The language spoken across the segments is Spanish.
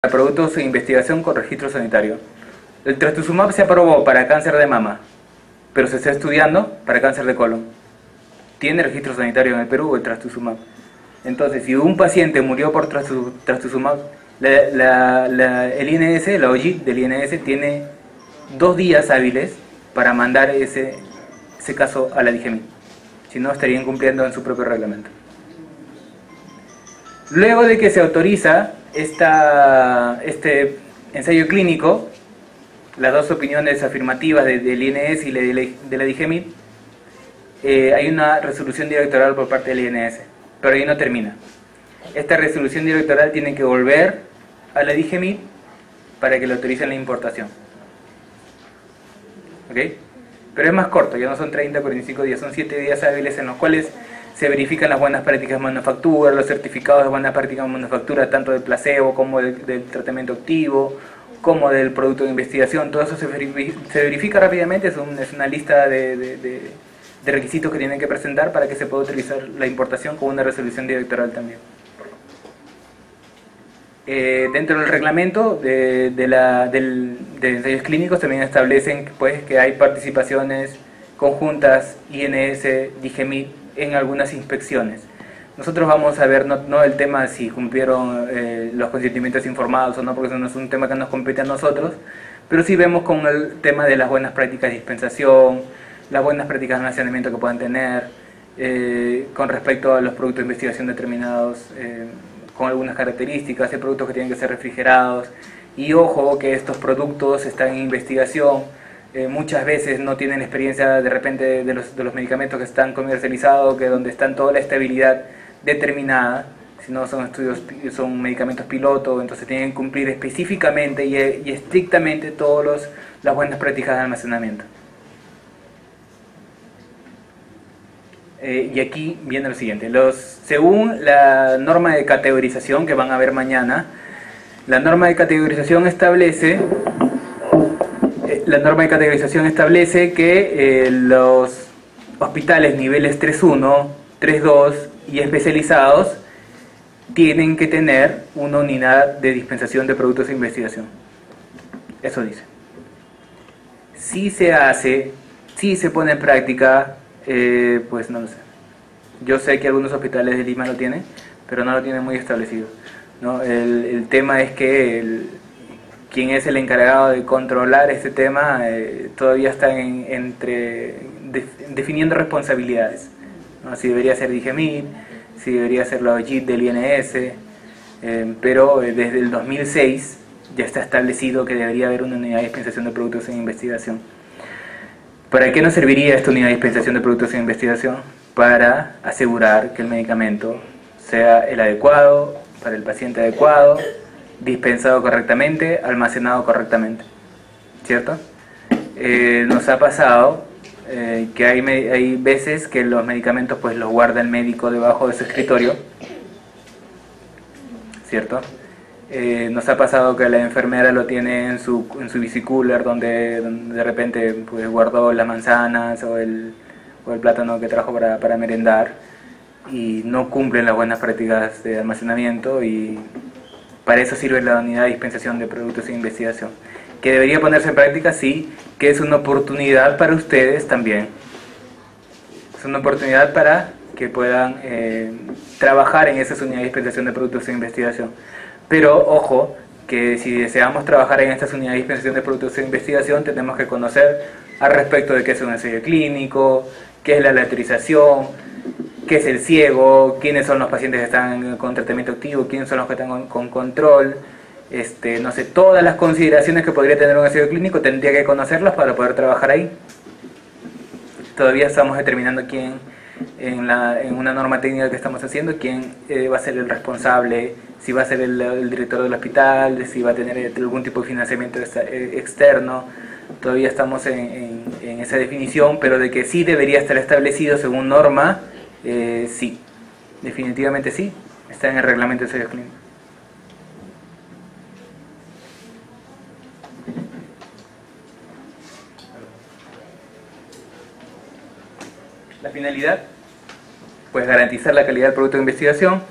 productos de investigación con registro sanitario. El trastuzumab se aprobó para cáncer de mama, pero se está estudiando para cáncer de colon. Tiene registro sanitario en el Perú el trastuzumab. Entonces, si un paciente murió por trastuzumab, el INS, la OJIT del INS tiene 2 días hábiles para mandar ese caso a la DIGEMIT. Si no, estarían incumpliendo en su propio reglamento. Luego de que se autoriza este ensayo clínico, las dos opiniones afirmativas del INS y de la DIGEMIT, hay una resolución directoral por parte del INS, pero ahí no termina. Esta resolución directoral tiene que volver a la DIGEMIT para que le autoricen la importación. ¿Ok? Pero es más corto, ya no son 30 o 45 días, son 7 días hábiles en los cuales se verifican las buenas prácticas de manufactura, los certificados de buenas prácticas de manufactura, tanto del placebo como del tratamiento activo, como del producto de investigación. Todo eso se verifica rápidamente, es una lista de requisitos que tienen que presentar para que se pueda utilizar la importación con una resolución directoral también. Dentro del reglamento de ensayos clínicos también establecen pues, que hay participaciones conjuntas INS, DIGEMIT en algunas inspecciones. Nosotros vamos a ver no el tema si cumplieron los consentimientos informados o no, porque eso no es un tema que nos compete a nosotros, pero sí vemos con el tema de las buenas prácticas de dispensación, las buenas prácticas de almacenamiento que puedan tener, con respecto a los productos de investigación determinados, con algunas características, hay productos que tienen que ser refrigerados, y ojo que estos productos están en investigación, muchas veces no tienen experiencia de repente de los medicamentos que están comercializados, que donde están toda la estabilidad determinada, si no son son medicamentos piloto, entonces tienen que cumplir específicamente y estrictamente todas las buenas prácticas de almacenamiento. Y aquí viene lo siguiente, según la norma de categorización que van a ver mañana, la norma de categorización establece que los hospitales niveles 3.1, 3.2 y especializados tienen que tener una unidad de dispensación de productos de investigación. Eso dice. Si se hace, si se pone en práctica, pues no lo sé. Yo sé que algunos hospitales de Lima lo tienen, pero no lo tienen muy establecido, ¿no? El tema es que quien es el encargado de controlar este tema todavía está definiendo responsabilidades, ¿no? Si debería ser DIGEMIT, si debería ser la OJIT del INS, pero desde el 2006 ya está establecido que debería haber una unidad de dispensación de productos en investigación. ¿Para qué nos serviría esta unidad de dispensación de productos en investigación? Para asegurar que el medicamento sea el adecuado, para el paciente adecuado, dispensado correctamente, almacenado correctamente, ¿cierto? Nos ha pasado que hay veces que los medicamentos pues los guarda el médico debajo de su escritorio, ¿cierto? Nos ha pasado que la enfermera lo tiene en su bicicooler donde de repente pues, guardó las manzanas o el plátano que trajo para merendar y no cumplen las buenas prácticas de almacenamiento, y para eso sirve la unidad de dispensación de productos de investigación, que debería ponerse en práctica, sí, que es una oportunidad para ustedes también. Es una oportunidad para que puedan trabajar en esas unidades de dispensación de productos de investigación. Pero ojo, que si deseamos trabajar en estas unidades de dispensación de productos de investigación, tenemos que conocer al respecto de qué es un ensayo clínico, qué es la aleatorización, qué es el ciego, quiénes son los pacientes que están con tratamiento activo, quiénes son los que están con control, no sé, todas las consideraciones que podría tener un ensayo clínico tendría que conocerlas para poder trabajar ahí. Todavía estamos determinando quién, en una norma técnica que estamos haciendo, quién va a ser el responsable, si va a ser el director del hospital, si va a tener algún tipo de financiamiento externo. Todavía estamos en esa definición, pero de que sí debería estar establecido según norma, sí, definitivamente sí, está en el reglamento de ensayos clínicos. La finalidad, pues garantizar la calidad del producto de investigación,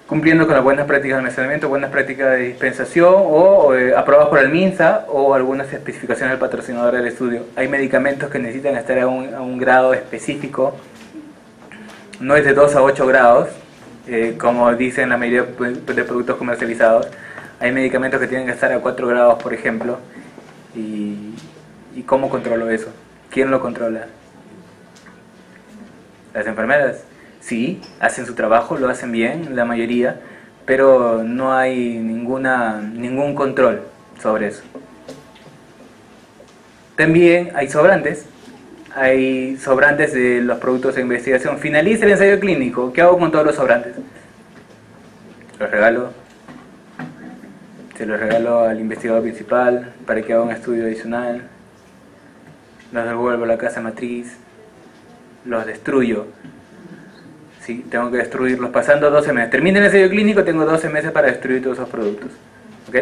cumpliendo con las buenas prácticas de almacenamiento, buenas prácticas de dispensación o aprobados por el MINSA o algunas especificaciones del patrocinador del estudio. Hay medicamentos que necesitan estar a un grado específico, no es de 2 a 8 grados, como dicen la mayoría de productos comercializados. Hay medicamentos que tienen que estar a 4 grados, por ejemplo, y ¿cómo controlo eso? ¿Quién lo controla? ¿Las enfermeras? Sí, hacen su trabajo, lo hacen bien, la mayoría, pero no hay ningún control sobre eso. También hay sobrantes de los productos de investigación. Finaliza el ensayo clínico, ¿qué hago con todos los sobrantes? Los regalo, se los regalo al investigador principal para que haga un estudio adicional, los devuelvo a la casa matriz, los destruyo. Sí, tengo que destruirlos pasando 12 meses. Termina el ensayo clínico, tengo 12 meses para destruir todos esos productos. ¿Ok?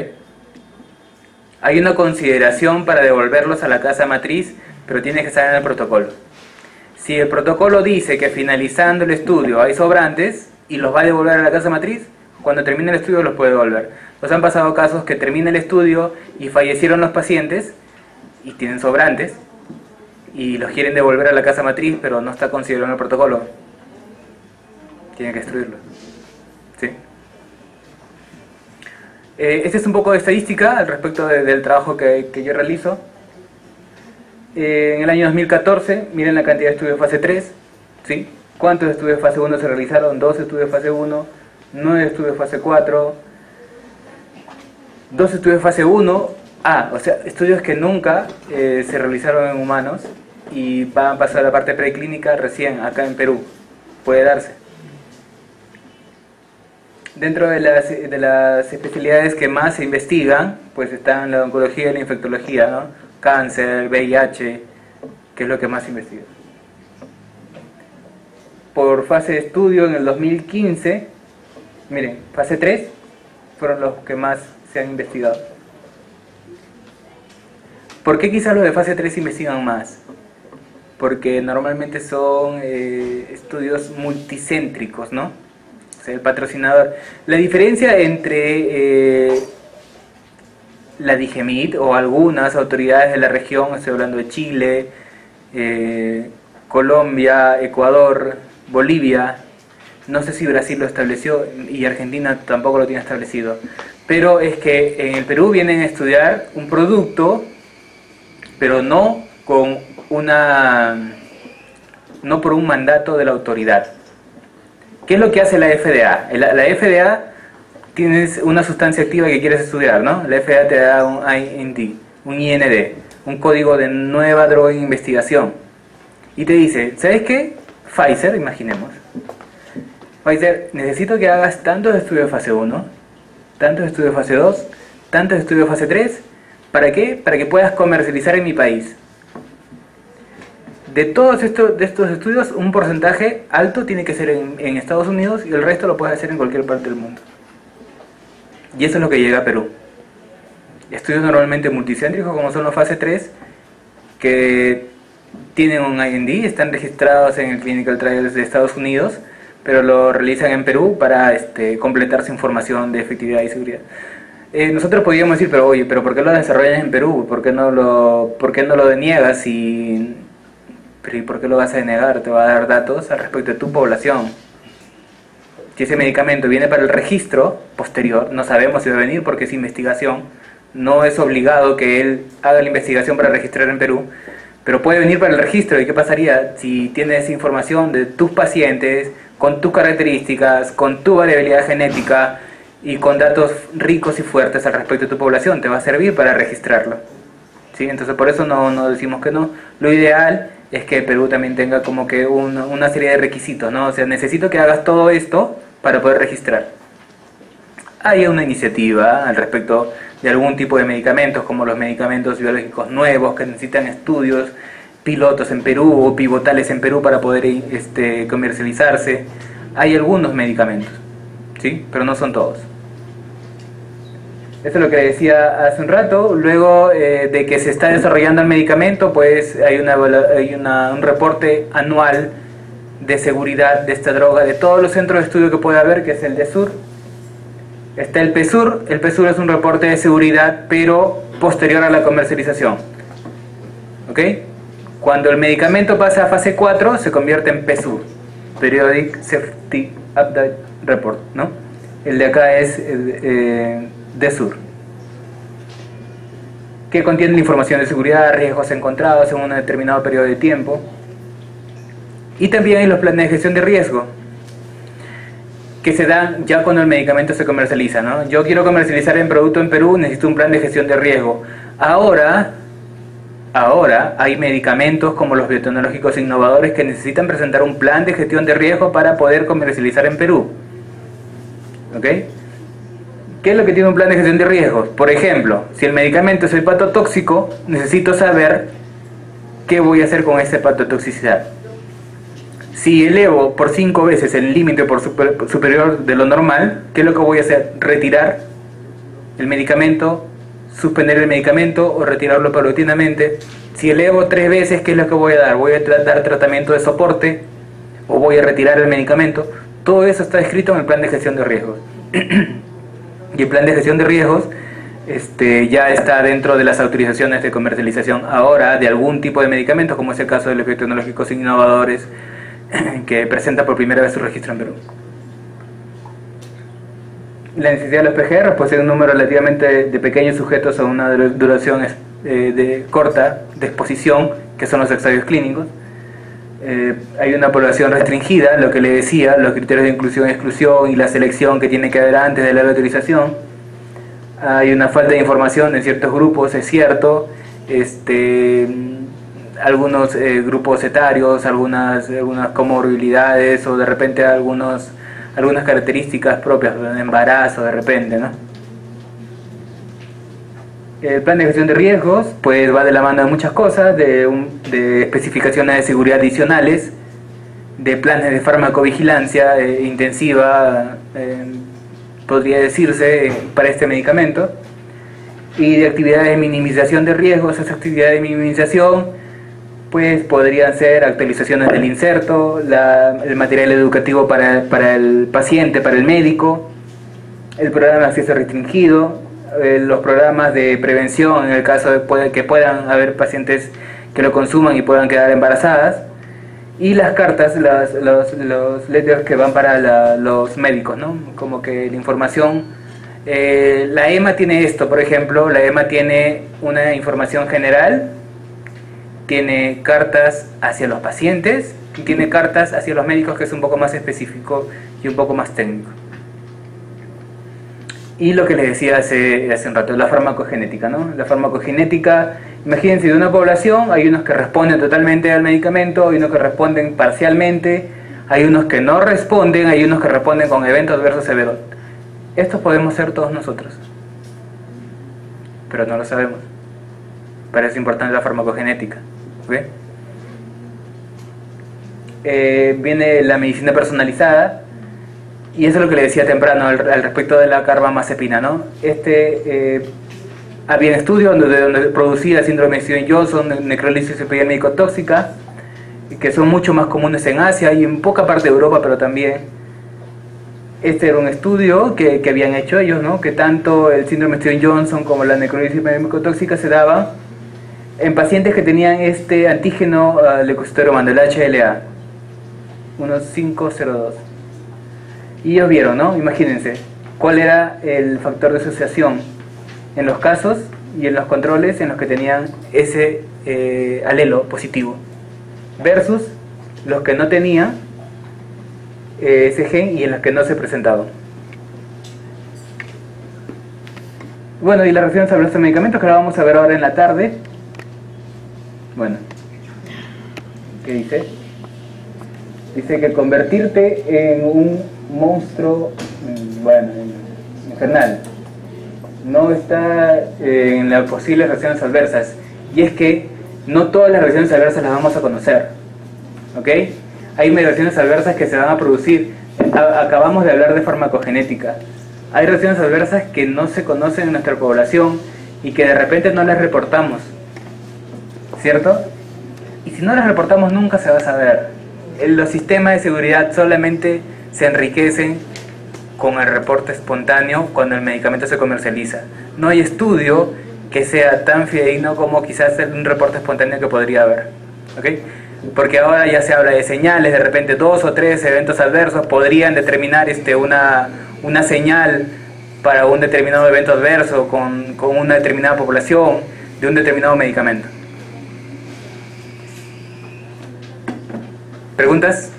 Hay una consideración para devolverlos a la casa matriz, pero tiene que estar en el protocolo. Si el protocolo dice que finalizando el estudio hay sobrantes y los va a devolver a la casa matriz, cuando termine el estudio los puede devolver. Nos han pasado casos que termina el estudio y fallecieron los pacientes y tienen sobrantes y los quieren devolver a la casa matriz, pero no está considerado en el protocolo. Tienen que destruirlo. ¿Sí? Este es un poco de estadística al respecto del trabajo que yo realizo. En el año 2014, miren la cantidad de estudios de fase 3. ¿Sí? ¿Cuántos estudios de fase 1 se realizaron? 2 estudios de fase 1, 9 estudios de fase 4, 2 estudios de fase 1. O sea, estudios que nunca se realizaron en humanos y van a pasar a la parte preclínica recién acá en Perú. Puede darse. Dentro de las especialidades que más se investigan, pues están la oncología y la infectología, ¿no? Cáncer, VIH, que es lo que más se investiga. Por fase de estudio en el 2015, miren, fase 3 fueron los que más se han investigado. ¿Por qué quizás los de fase 3 se investigan más? Porque normalmente son estudios multicéntricos, ¿no? El patrocinador. La diferencia entre la DIGEMIT o algunas autoridades de la región, estoy hablando de Chile, Colombia, Ecuador, Bolivia, no sé si Brasil lo estableció y Argentina tampoco lo tiene establecido, pero es que en el Perú vienen a estudiar un producto, pero no por un mandato de la autoridad. ¿Qué es lo que hace la FDA? La FDA tiene una sustancia activa que quieres estudiar, ¿no? La FDA te da un IND, un código de nueva droga en investigación. Y te dice, ¿sabes qué? Pfizer, imaginemos. Pfizer, necesito que hagas tantos estudios de fase 1, tantos estudios de fase 2, tantos estudios de fase 3. ¿Para qué? Para que puedas comercializar en mi país. De todos estos estudios, un porcentaje alto tiene que ser en Estados Unidos y el resto lo puedes hacer en cualquier parte del mundo. Y eso es lo que llega a Perú. Estudios normalmente multicéntricos como son los fase 3, que tienen un IND, están registrados en el Clinical Trials de Estados Unidos, pero lo realizan en Perú para completar su información de efectividad y seguridad. Nosotros podríamos decir, pero oye, ¿pero por qué lo desarrollas en Perú? ¿Por qué no lo deniegas? Pero ¿y por qué lo vas a denegar? Te va a dar datos al respecto de tu población. Si ese medicamento viene para el registro posterior, no sabemos si va a venir porque es investigación, no es obligado que él haga la investigación para registrar en Perú, pero puede venir para el registro. ¿Y qué pasaría si tienes información de tus pacientes, con tus características, con tu variabilidad genética y con datos ricos y fuertes al respecto de tu población? Te va a servir para registrarlo. ¿Sí? Entonces por eso no decimos que no. Lo ideal es que Perú también tenga como que una serie de requisitos, ¿no? O sea, necesito que hagas todo esto para poder registrar. Hay una iniciativa al respecto de algún tipo de medicamentos, como los medicamentos biológicos nuevos que necesitan estudios pilotos en Perú o pivotales en Perú para poder comercializarse. Hay algunos medicamentos, ¿sí? Pero no son todos. Eso es lo que decía hace un rato. Luego de que se está desarrollando el medicamento, pues hay un reporte anual de seguridad de esta droga de todos los centros de estudio que puede haber, que es el DESUR, Está el PSUR. El PSUR es un reporte de seguridad, pero posterior a la comercialización. ¿Ok? Cuando el medicamento pasa a fase 4, se convierte en PSUR, Periodic Safety Update Report, ¿no? El de acá es DSUR, que contiene la información de seguridad, riesgos encontrados en un determinado periodo de tiempo. Y también hay los planes de gestión de riesgo, que se dan ya cuando el medicamento se comercializa, ¿no? Yo quiero comercializar el producto en Perú, necesito un plan de gestión de riesgo. Ahora hay medicamentos como los biotecnológicos innovadores que necesitan presentar un plan de gestión de riesgo para poder comercializar en Perú. ¿Ok? ¿Qué es lo que tiene un plan de gestión de riesgos? Por ejemplo, si el medicamento es hepatotóxico, necesito saber qué voy a hacer con esa hepatotoxicidad. Si elevo por 5 veces el límite superior de lo normal, ¿qué es lo que voy a hacer? Retirar el medicamento, suspender el medicamento o retirarlo paulatinamente. Si elevo 3 veces, ¿qué es lo que voy a dar? ¿Voy a dar tratamiento de soporte o voy a retirar el medicamento? Todo eso está escrito en el plan de gestión de riesgos. Y el plan de gestión de riesgos ya está dentro de las autorizaciones de comercialización ahora de algún tipo de medicamentos, como es el caso de los biotecnológicos innovadores, que presenta por primera vez su registro en Perú. La necesidad de los PGR, pues es un número relativamente de pequeños sujetos a una duración corta de exposición, que son los ensayos clínicos. Hay una población restringida, lo que le decía, los criterios de inclusión y exclusión y la selección que tiene que haber antes de la autorización. Hay una falta de información en ciertos grupos, es cierto. Algunos grupos etarios, algunas comorbilidades o de repente algunas características propias de embarazo de repente, ¿no? El plan de gestión de riesgos pues va de la mano de muchas cosas, de especificaciones de seguridad adicionales, de planes de farmacovigilancia intensiva, podría decirse, para este medicamento, y de actividades de minimización de riesgos. Esas actividades de minimización pues podrían ser actualizaciones del inserto, el material educativo para el paciente, para el médico, el programa de acceso restringido, los programas de prevención en el caso de que puedan haber pacientes que lo consuman y puedan quedar embarazadas, y las cartas, los letters que van para los médicos, ¿no? Como que la información, la EMA tiene esto, por ejemplo, la EMA tiene una información general, tiene cartas hacia los pacientes y tiene cartas hacia los médicos, que es un poco más específico y un poco más técnico. Y lo que les decía hace un rato, la farmacogenética, ¿no? La farmacogenética, imagínense, de una población hay unos que responden totalmente al medicamento, hay unos que responden parcialmente, hay unos que no responden, hay unos que responden con eventos adversos severos. Estos podemos ser todos nosotros, pero no lo sabemos. Para eso es importante la farmacogenética. ¿Okay? Viene la medicina personalizada, y eso es lo que le decía temprano al respecto de la carbamazepina, ¿no? Había estudios donde producía síndrome de Stevens-Johnson, necrólisis epidémico tóxica, que son mucho más comunes en Asia y en poca parte de Europa, pero también. Este era un estudio que habían hecho ellos, ¿no? Que tanto el síndrome de Stevens-Johnson como la necrólisis epidémico tóxica se daban en pacientes que tenían este antígeno leucocitoro humano, el HLA, 1502. Y ellos vieron, ¿no? Imagínense, cuál era el factor de asociación en los casos y en los controles en los que tenían ese alelo positivo, versus los que no tenían ese gen y en los que no se presentaba. Bueno, y las reacciones a los medicamentos, que la vamos a ver ahora en la tarde. Bueno, ¿qué dice? Dice que convertirte en un monstruo, bueno, infernal, no está en las posibles reacciones adversas. Y es que no todas las reacciones adversas las vamos a conocer, ¿ok? Hay reacciones adversas que se van a producir. Acabamos de hablar de farmacogenética. Hay reacciones adversas que no se conocen en nuestra población y que de repente no las reportamos, ¿cierto? Y si no las reportamos nunca se va a saber. Los sistemas de seguridad solamente se enriquecen con el reporte espontáneo cuando el medicamento se comercializa. No hay estudio que sea tan fidedigno como quizás un reporte espontáneo que podría haber. ¿Okay? Porque ahora ya se habla de señales, de repente 2 o 3 eventos adversos podrían determinar una señal para un determinado evento adverso con una determinada población de un determinado medicamento. ¿Preguntas?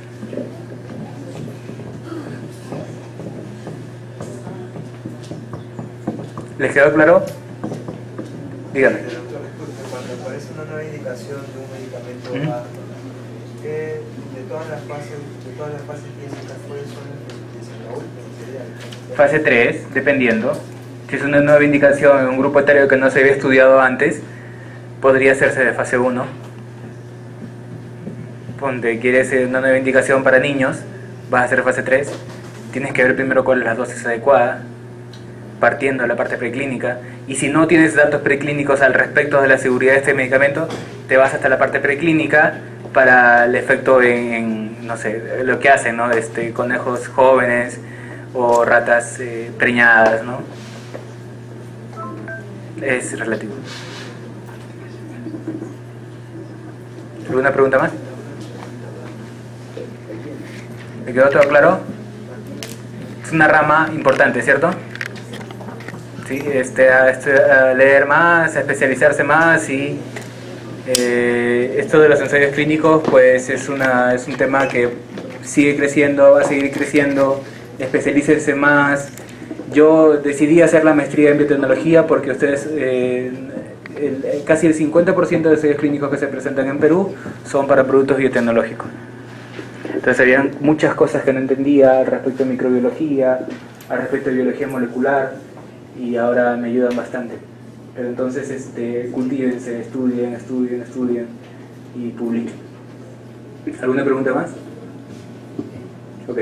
¿Les quedó claro? Dígame. Cuando aparece una nueva indicación de un medicamento A, que de todas las fases clínicas, ¿cuáles son la última? Fase 3, dependiendo. Si es una nueva indicación en un grupo etario que no se había estudiado antes, podría hacerse de fase 1. Donde quieres una nueva indicación para niños, vas a hacer fase 3. Tienes que ver primero cuál es la dosis adecuada, partiendo de la parte preclínica, y si no tienes datos preclínicos al respecto de la seguridad de este medicamento, te vas hasta la parte preclínica para el efecto en no sé, lo que hacen, ¿no? Conejos jóvenes o ratas preñadas, ¿no? Es relativo. ¿Alguna pregunta más? ¿Me quedó todo claro? Es una rama importante, ¿cierto? Sí, a leer más, a especializarse más, y esto de los ensayos clínicos pues es un tema que sigue creciendo, va a seguir creciendo, especialícense más. Yo decidí hacer la maestría en biotecnología porque ustedes, casi el 50% de ensayos clínicos que se presentan en Perú son para productos biotecnológicos. Entonces había muchas cosas que no entendía al respecto de microbiología, al respecto de biología molecular, y ahora me ayudan bastante. Pero entonces cultívense, estudien y publiquen. ¿Alguna pregunta más? Ok.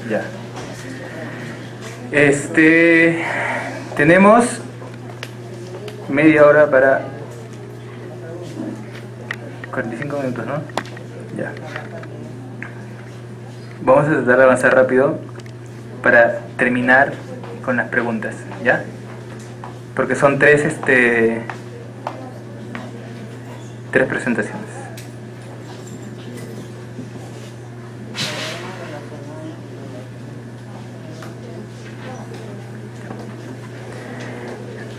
Ya. Tenemos media hora para 45 minutos, ¿no? Ya. Vamos a tratar de avanzar rápido para terminar con las preguntas, ¿ya? Porque son tres presentaciones.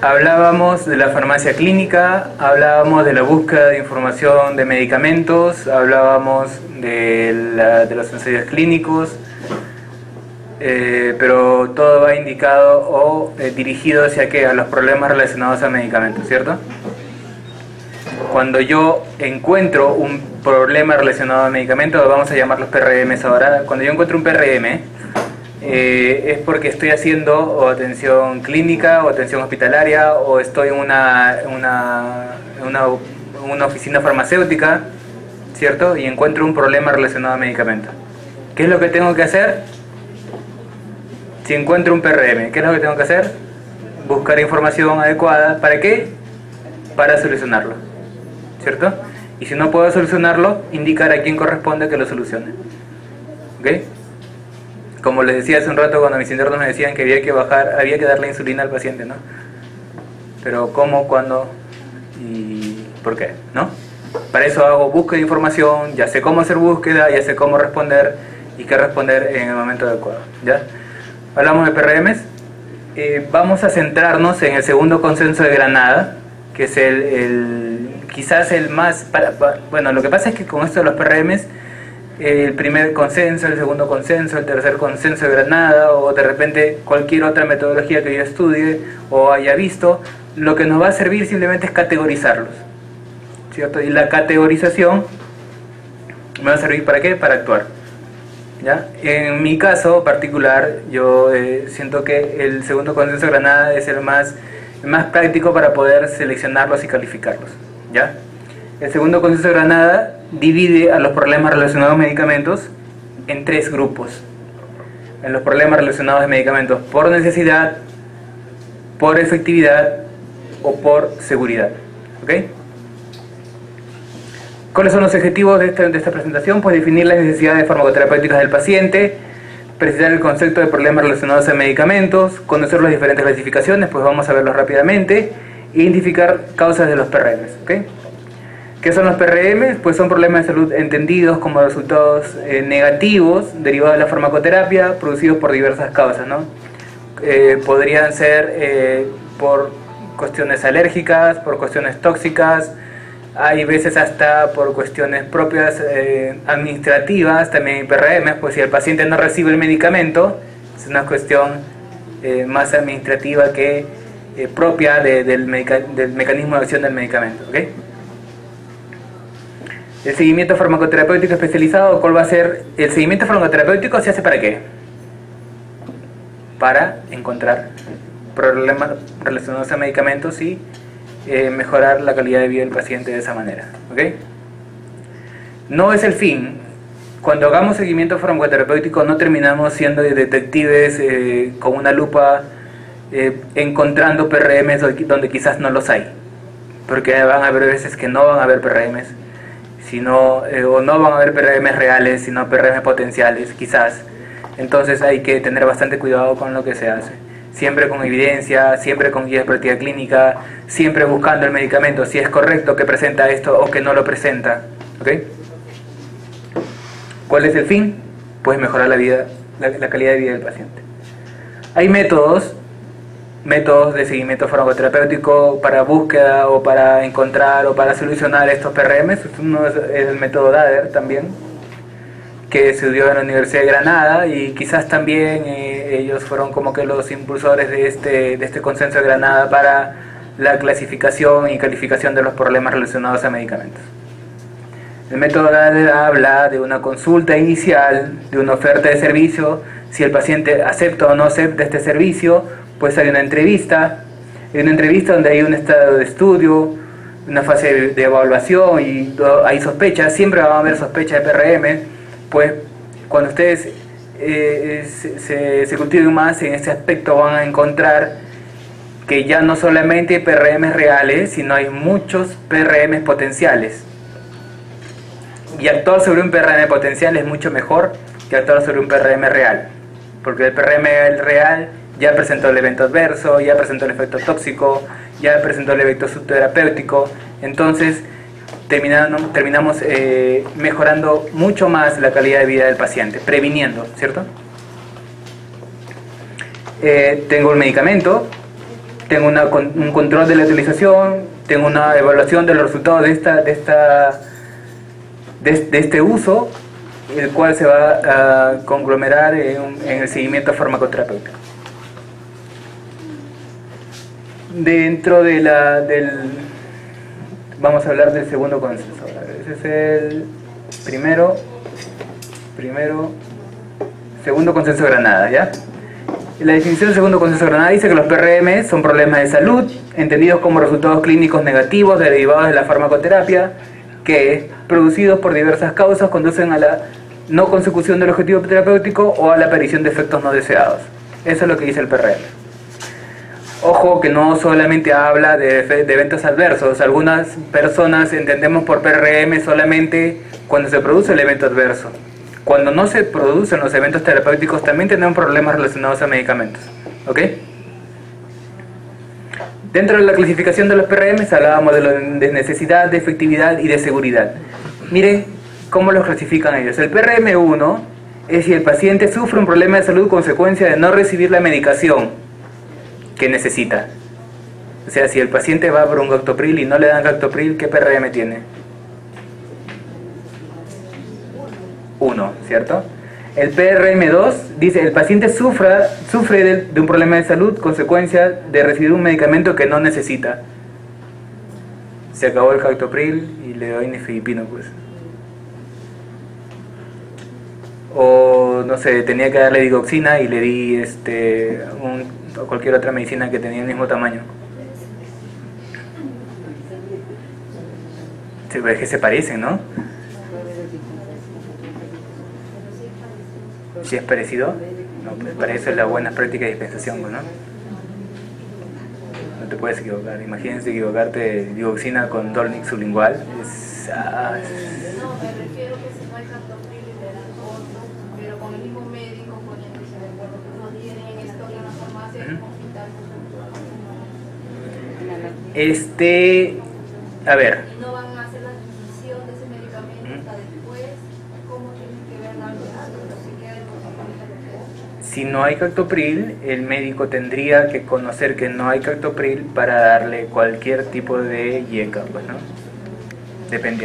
Hablábamos de la farmacia clínica, hablábamos de la búsqueda de información de medicamentos, hablábamos de los ensayos clínicos, pero todo va indicado o dirigido hacia ¿qué? A los problemas relacionados a medicamentos, ¿cierto? Cuando yo encuentro un problema relacionado a medicamentos, vamos a llamarlos PRMs ahora. Cuando yo encuentro un PRM, es porque estoy haciendo o atención clínica o atención hospitalaria, o estoy en una oficina farmacéutica, ¿cierto? Y encuentro un problema relacionado a medicamentos. ¿Qué es lo que tengo que hacer? Si encuentro un PRM, ¿qué es lo que tengo que hacer? Buscar información adecuada. ¿Para qué? Para solucionarlo, ¿cierto? Y si no puedo solucionarlo, indicar a quién corresponde que lo solucione. ¿Ok? Como les decía hace un rato cuando mis internos me decían que había que darle insulina al paciente, ¿no? Pero ¿cómo, cuándo y por qué? ¿No? Para eso hago búsqueda de información, ya sé cómo hacer búsqueda, ya sé cómo responder y qué responder en el momento adecuado, ¿ya? Hablamos de PRMs. Vamos a centrarnos en el segundo consenso de Granada, que es quizás el más... Bueno, lo que pasa es que con esto de los PRMs el primer consenso, el segundo consenso, el tercer consenso de Granada, o de repente cualquier otra metodología que yo estudie o haya visto, lo que nos va a servir simplemente es categorizarlos, ¿cierto? Y la categorización me va a servir ¿para qué? Para actuar, ¿ya? En mi caso particular, yo siento que el segundo consenso de Granada es el más práctico para poder seleccionarlos y calificarlos, ¿ya? El segundo consenso de Granada divide a los problemas relacionados a medicamentos en 3 grupos. En los problemas relacionados a medicamentos por necesidad, por efectividad o por seguridad. ¿Ok? ¿Cuáles son los objetivos de esta presentación? Pues definir las necesidades farmacoterapéuticas del paciente, precisar el concepto de problemas relacionados a medicamentos, conocer las diferentes clasificaciones, pues vamos a verlos rápidamente, identificar causas de los PRMs. ¿Ok? ¿Qué son los PRMs? Pues son problemas de salud entendidos como resultados negativos derivados de la farmacoterapia producidos por diversas causas, ¿no? Podrían ser por cuestiones alérgicas, por cuestiones tóxicas, hay veces hasta por cuestiones propias administrativas, también hay PRMs, pues si el paciente no recibe el medicamento, es una cuestión más administrativa que propia del mecanismo de acción del medicamento. ¿Okay? El seguimiento farmacoterapéutico especializado, ¿cuál va a ser? El seguimiento farmacoterapéutico se hace ¿para qué? Para encontrar problemas relacionados a medicamentos y mejorar la calidad de vida del paciente de esa manera. ¿Okay? No es el fin. Cuando hagamos seguimiento farmacoterapéutico no terminamos siendo detectives con una lupa encontrando PRMs donde quizás no los hay. Porque van a haber veces que no van a haber PRMs. O no van a haber PRMs reales, sino PRMs potenciales, quizás. Entonces hay que tener bastante cuidado con lo que se hace. Siempre con evidencia, siempre con guía de práctica clínica, siempre buscando el medicamento, si es correcto que presenta esto o que no lo presenta. ¿Okay? ¿Cuál es el fin? Pues mejorar la calidad de vida del paciente. Hay métodos de seguimiento farmacoterapéutico para búsqueda o para encontrar o para solucionar estos PRMs. Uno es el método DADER también, que se estudió en la Universidad de Granada y quizás también ellos fueron como que los impulsores de este consenso de Granada para la clasificación y calificación de los problemas relacionados a medicamentos. El método DADER habla de una consulta inicial, de una oferta de servicio, si el paciente acepta o no acepta este servicio. Pues hay una entrevista donde hay un estado de estudio, una fase de evaluación y hay sospechas, siempre va a haber sospechas de PRM, pues cuando ustedes se cultiven más en este aspecto van a encontrar que ya no solamente hay PRMs reales, sino hay muchos PRMs potenciales. Y actuar sobre un PRM potencial es mucho mejor que actuar sobre un PRM real, porque el PRM real ya presentó el evento adverso, ya presentó el efecto tóxico, ya presentó el efecto subterapéutico, entonces terminamos mejorando mucho más la calidad de vida del paciente, previniendo, ¿cierto? Tengo un medicamento, tengo un control de la utilización, tengo una evaluación de los resultados de este uso, el cual se va a conglomerar en el seguimiento farmacoterapéutico. Dentro de vamos a hablar del segundo consenso. Ese es el segundo consenso de Granada, ¿ya? La definición del segundo consenso de Granada dice que los PRM son problemas de salud entendidos como resultados clínicos negativos derivados de la farmacoterapia que, producidos por diversas causas, conducen a la no consecución del objetivo terapéutico o a la aparición de efectos no deseados. Eso es lo que dice el PRM. Ojo que no solamente habla de eventos adversos. Algunas personas entendemos por PRM solamente cuando se produce el evento adverso. Cuando no se producen los eventos terapéuticos también tenemos problemas relacionados a medicamentos. ¿Ok? Dentro de la clasificación de los PRM hablábamos de necesidad, de efectividad y de seguridad. Miren cómo los clasifican ellos. El PRM1 es si el paciente sufre un problema de salud consecuencia de no recibir la medicación que necesita. O sea, si el paciente va por un Gactopril y no le dan Gactopril, ¿qué PRM tiene? 1, ¿cierto? El PRM2 dice, el paciente sufre de un problema de salud consecuencia de recibir un medicamento que no necesita. Se acabó el captopril y le doy nifedipino, pues. O, no sé, tenía que darle digoxina y le di o cualquier otra medicina que tenía el mismo tamaño. Sí, es que se parecen, ¿no? Si es parecido, no, pues para eso es la buena práctica de dispensación, ¿no? No te puedes equivocar. Imagínense equivocarte de digoxina con Dolnix sublingual. No, me refiero que si no hay captopril le dan otro, pero con el mismo médico poniéndose de acuerdo que no tienen en stock en la farmacia y un hospital. A ver. Y no van a hacer la adquisición de ese medicamento hasta después. ¿Cómo tienen que ver algo? No se queda el medicamento. Si no hay captopril, el médico tendría que conocer que no hay captopril para darle cualquier tipo de IECA, pues, ¿no? Dependiendo.